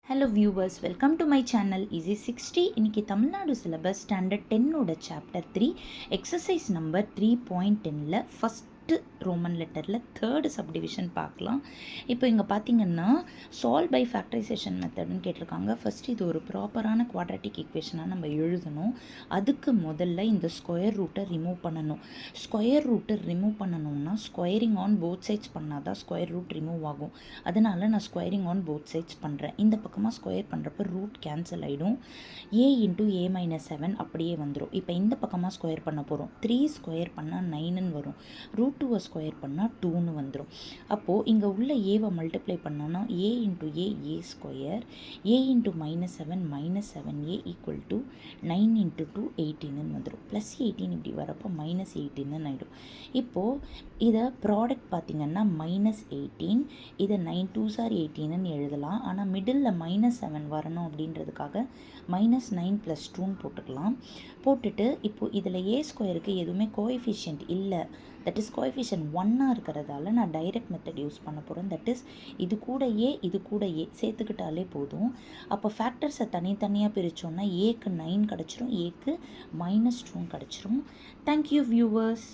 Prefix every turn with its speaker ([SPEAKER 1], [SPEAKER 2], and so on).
[SPEAKER 1] Hello viewers, welcome to my channel easy 60. இன்றைக்கி Tamil Nadu syllabus standard 10ஓட chapter 3 exercise number 3.10ல் first roman லெட்டரில் third subdivision பார்க்கலாம். இப்போ இங்கே பார்த்தீங்கன்னா சால்வ் பை ஃபேக்டரைசேஷன் மெத்தட்னு கேட்டிருக்காங்க. ஃபஸ்ட்டு இது ஒரு ப்ராப்பரான குவாட்ராட்டிக் ஈக்குவேஷனாக நம்ம எழுதணும். அதுக்கு முதல்ல இந்த ஸ்கொயர் ரூட்டை ரிமூவ் பண்ணணும். ஸ்கொயர் ரூட்டை ரிமூவ் பண்ணணும்னா ஸ்கொயரிங் ஆன் போத் சைட்ஸ் பண்ணால் தான் ஸ்கொயர் ரூட் ரிமூவ் ஆகும். அதனால் நான் ஸ்கொயரிங் ஆன் போத் சைட்ஸ் பண்ணுறேன். இந்த பக்கமாக ஸ்கொயர் பண்ணுறப்ப ரூட் கேன்சல் ஆகிடும். a இன்ட்டு a-7 அப்படியே வந்துடும். இப்போ இந்த பக்கமாக ஸ்கொயர் பண்ண போகிறோம். 3 ஸ்கொயர் பண்ணால் 9ன்னு வரும். ரூட் 2 ஸ்கொயர் பண்ணால் 2ன்னு வந்துடும். அப்போது இங்கே உள்ள ஏவை மல்டிப்ளை பண்ணோன்னா a into a square, a into -7 equal to 9 into 2 18ன்னு வந்துடும். ப்ளஸ் 18 இப்படி வரப்போ -18ன்னு ஆகிடும். இப்போது இதை ப்ராடக்ட் பார்த்திங்கன்னா -18, இதை 9 2s are 18ன்னு எழுதலாம். ஆனால் மிடில் -7 வரணும் அப்படின்றதுக்காக -9 + 2ன்னு போட்டுக்கலாம். போட்டுட்டு இப்போது இதில் a ஸ்கொயருக்கு எதுவுமே கோஎஃபிஷியன்ட் இல்லை, தட் இஸ் கோஎஃபிஷியன்ட் 1ஆக இருக்கிறதால நான் டைரக்ட் மெத்தட் யூஸ் பண்ண போகிறேன். தட் இஸ் இது கூட a சேர்த்துக்கிட்டாலே போதும். அப்போ ஃபேக்டர்ஸை தனித்தனியாக பிரித்தோன்னா ஏக்கு 9 கிடச்சிரும், ஏக்கு -2 கிடச்சிரும். Thank you viewers.